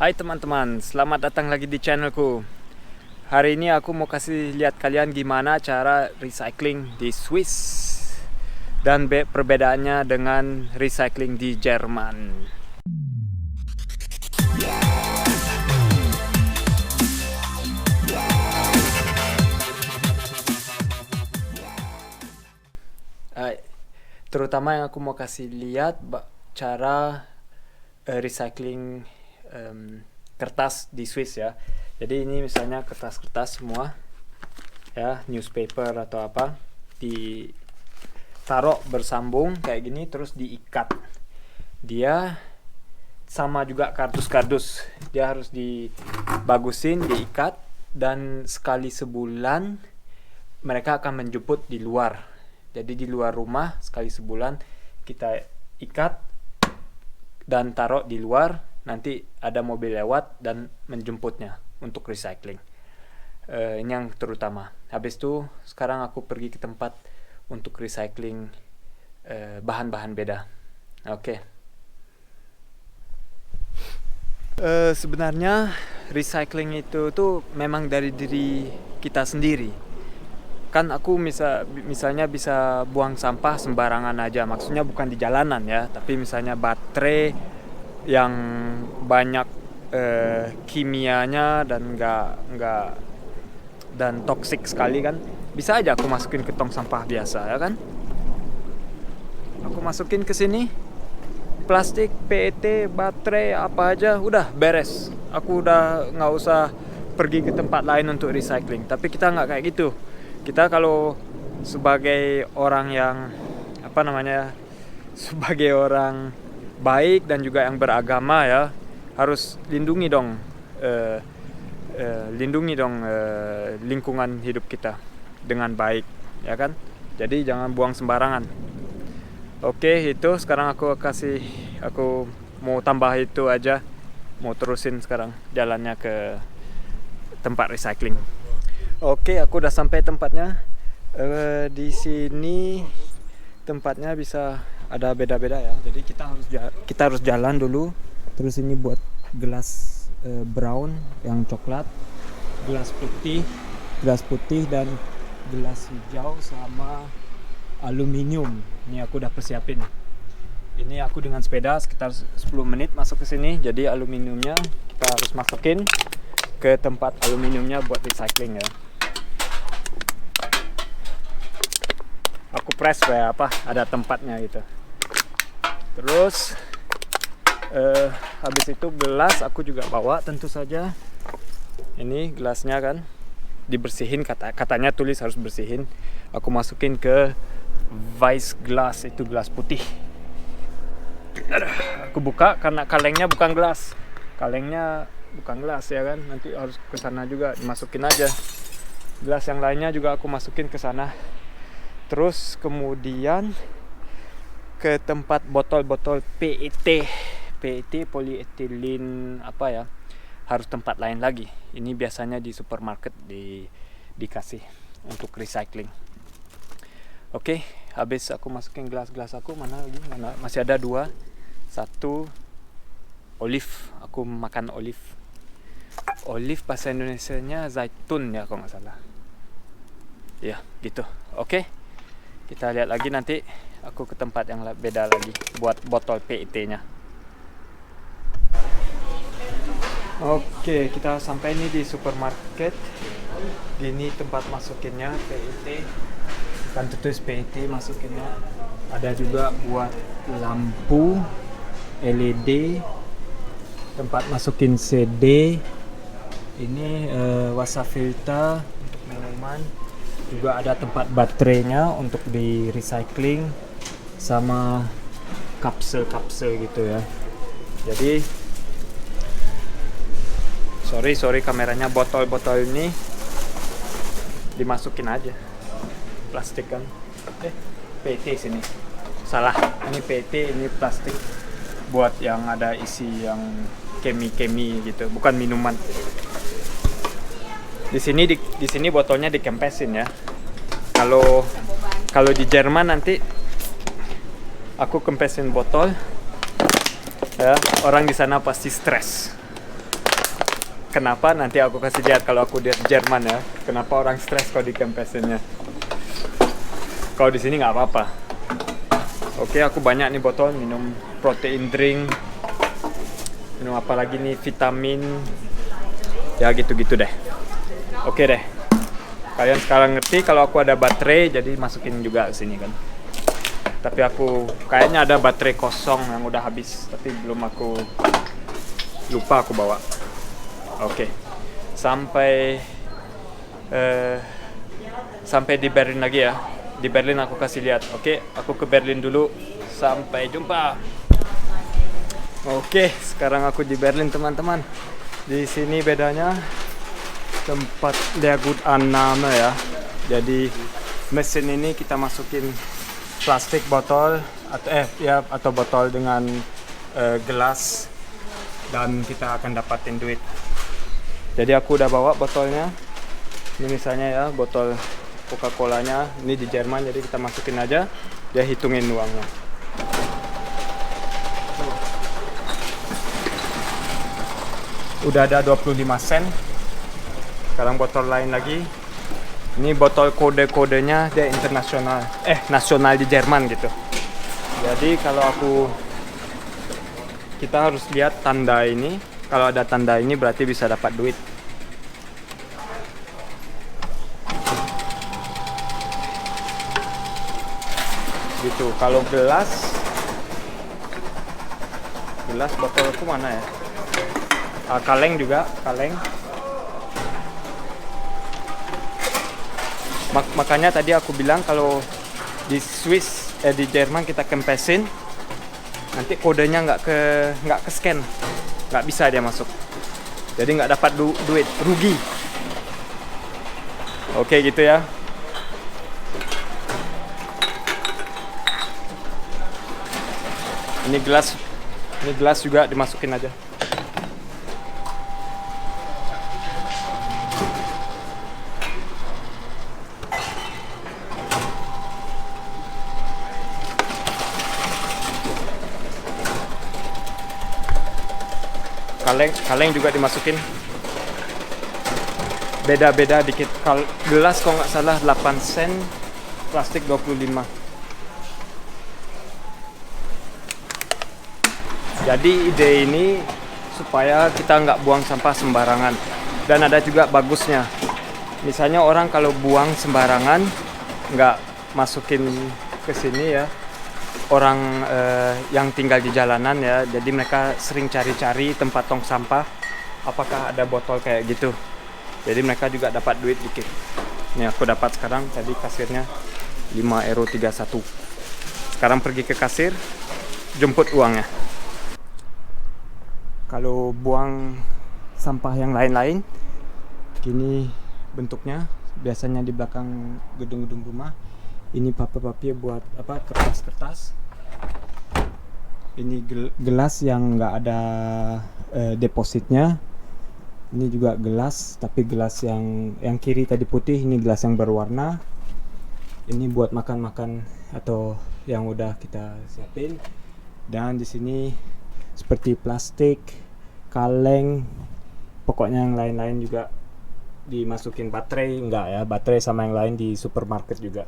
Hai teman-teman, selamat datang lagi di channelku. Hari ini aku mau kasih lihat kalian gimana cara recycling di Swiss dan perbedaannya dengan recycling di Jerman. Terutama yang aku mau kasih lihat cara recycling kertas di Swiss ya. Jadi ini misalnya kertas-kertas semua ya, newspaper atau apa, ditaruh bersambung kayak gini terus diikat. Dia sama juga kardus-kardus, dia harus dibagusin, diikat, dan sekali sebulan mereka akan menjemput di luar. Jadi di luar rumah sekali sebulan kita ikat dan taruh di luar, nanti ada mobil lewat dan menjemputnya untuk recycling. Ini yang terutama. Habis itu sekarang aku pergi ke tempat untuk recycling bahan-bahan beda. Oke. Sebenarnya recycling itu tuh memang dari diri kita sendiri. Kan aku misalnya bisa buang sampah sembarangan aja, maksudnya bukan di jalanan ya, tapi misalnya baterai yang banyak kimianya dan nggak dan toksik sekali kan, bisa aja aku masukin ke tong sampah biasa ya kan. Aku masukin ke sini plastik, PET, baterai, apa aja udah beres. Aku udah nggak usah pergi ke tempat lain untuk recycling. Tapi kita nggak kayak gitu. Kita kalau sebagai orang yang sebagai orang baik dan juga yang beragama ya, harus lindungi dong lingkungan hidup kita dengan baik ya kan. Jadi jangan buang sembarangan. Oke, itu sekarang aku mau tambah itu aja, mau terusin sekarang jalannya ke tempat recycling. Oke, aku udah sampai tempatnya. Di sini tempatnya bisa ada beda-beda ya. Jadi kita harus jalan dulu. Terus ini buat gelas brown yang coklat, gelas putih dan gelas hijau sama aluminium. Ini aku udah persiapin. Ini aku dengan sepeda sekitar 10 menit masuk ke sini. Jadi aluminiumnya kita harus masukin ke tempat aluminiumnya buat recycling ya. Aku press kayak apa, ada tempatnya gitu. Terus habis itu gelas aku juga bawa tentu saja. Ini gelasnya kan dibersihin, katanya tulis harus bersihin. Aku masukin ke Weiss glass, itu gelas putih. Aku buka karena kalengnya bukan gelas. Kalengnya bukan gelas ya kan, nanti harus ke sana juga dimasukin aja. Gelas yang lainnya juga aku masukin ke sana. Terus kemudian ke tempat botol-botol PET, polietilen apa ya, harus tempat lain lagi. Ini biasanya di supermarket dikasih untuk recycling. Oke, habis aku masukin gelas-gelas aku, mana masih ada 2. 1 olive, aku makan olive. Olive bahasa Indonesianya zaitun ya kalau nggak salah. Ya gitu. Oke. Kita lihat lagi nanti aku ke tempat yang beda lagi buat botol PET-nya. Oke, kita sampai nih di supermarket. Ini tempat masukinnya PET. Kan tertulis PET masukinnya. Ada juga buat lampu LED, tempat masukin CD. Ini wasafilter untuk minuman. Juga ada tempat baterainya untuk di recycling sama kapsel gitu ya. Jadi sorry kameranya, botol-botol ini dimasukin aja plastik kan. PET sini salah, ini PET, ini plastik buat yang ada isi yang kemi gitu, bukan minuman. Di sini botolnya dikempesin ya. Kalau di Jerman nanti aku kempesin botol ya, orang di sana pasti stres. kenapa nanti aku kasih lihat kalau aku di Jerman ya. Kenapa orang stres kalau di kempesinnya. Kalau di sini nggak apa-apa. Oke, aku banyak nih botol minum protein drink. Minum apa lagi nih, vitamin. Ya gitu-gitu deh. Oke deh. Kalian sekarang ngerti kalau aku ada baterai, jadi masukin juga ke sini kan. Tapi aku kayaknya ada baterai kosong yang udah habis, tapi belum aku lupa aku bawa. Oke. Sampai di Berlin lagi ya. Di Berlin aku kasih lihat. Oke, aku ke Berlin dulu. Sampai jumpa. Oke, sekarang aku di Berlin teman-teman. Di sini bedanya tempat Leergut Annahme ya. Jadi mesin ini kita masukin plastik botol atau botol dengan gelas dan kita akan dapatin duit. Jadi aku udah bawa botolnya. Ini misalnya ya botol Coca-Colanya. Ini di Jerman, jadi kita masukin aja. Dia hitungin uangnya. Udah ada 25 sen. Sekarang botol lain lagi. Ini botol kode-kodenya dia internasional, nasional di Jerman gitu. Jadi kalau kita harus lihat tanda ini. Kalau ada tanda ini berarti bisa dapat duit. Gitu. Kalau gelas botolku mana ya? Kaleng juga, kaleng. Makanya tadi aku bilang kalau di di Jerman kita kempesin, nanti kodenya nggak ke scan, nggak bisa dia masuk. Jadi nggak dapat duit, rugi. Oke gitu ya. Ini gelas juga dimasukin aja. Kaleng juga dimasukin. Beda-beda dikit. Gelas kalau nggak salah 8 sen, plastik 25. Jadi ide ini supaya kita nggak buang sampah sembarangan. Dan ada juga bagusnya. Misalnya orang kalau buang sembarangan, nggak masukin ke sini ya. Orang yang tinggal di jalanan ya, jadi mereka sering cari-cari tempat tong sampah apakah ada botol kayak gitu, jadi mereka juga dapat duit dikit. Ini aku dapat sekarang, tadi kasirnya 5,31 €. Sekarang pergi ke kasir, jemput uangnya. Kalau buang sampah yang lain-lain gini bentuknya, biasanya di belakang gedung-gedung rumah. Ini paper buat kertas-kertas. Ini gelas yang nggak ada depositnya. Ini juga gelas, tapi gelas yang kiri tadi putih, ini gelas yang berwarna. Ini buat makan-makan atau yang udah kita siapin. Dan di sini seperti plastik, kaleng, pokoknya yang lain-lain juga dimasukin. Baterai enggak ya, baterai sama yang lain di supermarket juga.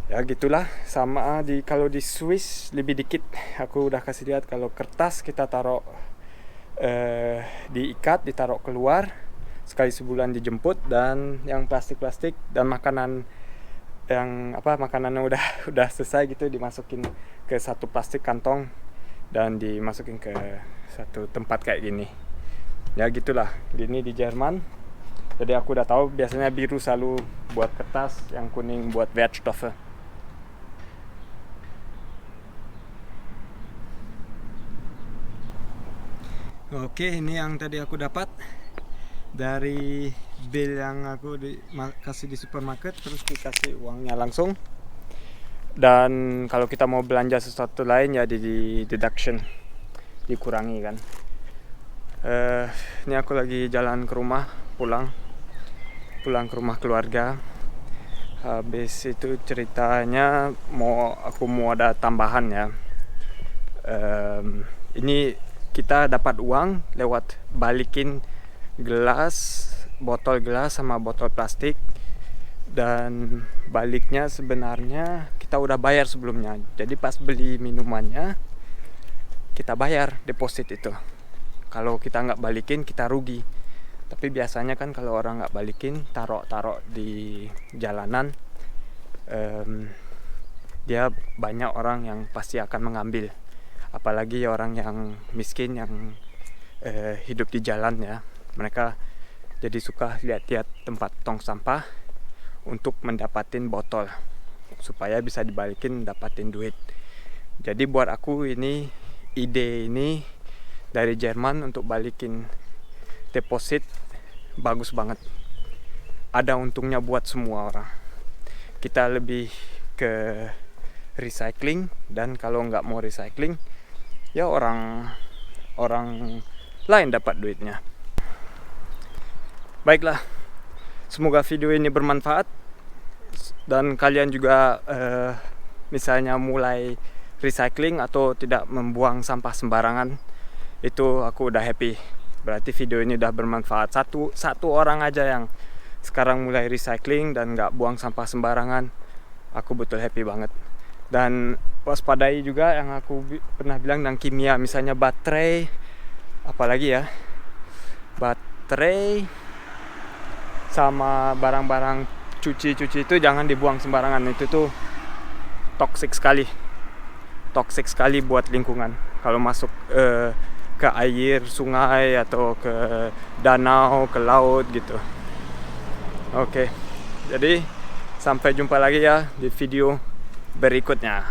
Ya gitulah, sama kalau di Swiss lebih dikit. Aku udah kasih lihat kalau kertas kita taruh diikat, ditaruh keluar, sekali sebulan dijemput. Dan yang plastik-plastik dan makanan yang makanannya udah selesai gitu, dimasukin ke satu plastik kantong dan dimasukin ke satu tempat kayak gini. Ya gitulah, gini di Jerman. Jadi aku udah tahu, biasanya biru selalu buat kertas, yang kuning buat Wertstoffe. Oke, ini yang tadi aku dapat dari bill yang aku kasih di supermarket, terus dikasih uangnya langsung. Dan kalau kita mau belanja sesuatu lain ya di deduction, dikurangi kan. Ini aku lagi jalan ke rumah, pulang ke rumah keluarga. Habis itu ceritanya aku mau ada tambahan ya. Ini kita dapat uang lewat balikin gelas, botol gelas sama botol plastik. Dan baliknya sebenarnya kita udah bayar sebelumnya. Jadi pas beli minumannya kita bayar deposit itu. Kalau kita nggak balikin kita rugi. Tapi biasanya kan kalau orang nggak balikin, taruh di jalanan, dia banyak orang yang pasti akan mengambil. Apalagi orang yang miskin yang hidup di jalan ya, mereka jadi suka lihat-lihat tempat tong sampah untuk mendapatin botol supaya bisa dibalikin dapatin duit. Jadi buat aku ini ide ini dari Jerman untuk balikin deposit bagus banget. Ada untungnya buat semua orang. Kita lebih ke recycling, dan kalau nggak mau recycling ya orang lain dapat duitnya. Baiklah, semoga video ini bermanfaat dan kalian juga misalnya mulai recycling atau tidak membuang sampah sembarangan. Itu aku udah happy. Berarti video ini udah bermanfaat. Satu orang aja yang sekarang mulai recycling dan nggak buang sampah sembarangan, aku betul happy banget. Dan waspadai juga yang aku pernah bilang tentang kimia, misalnya baterai, apalagi ya, baterai sama barang-barang cuci itu jangan dibuang sembarangan. Itu tuh toksik sekali buat lingkungan. Kalau masuk ke air sungai atau ke danau, ke laut gitu. Oke, jadi sampai jumpa lagi ya di video berikutnya.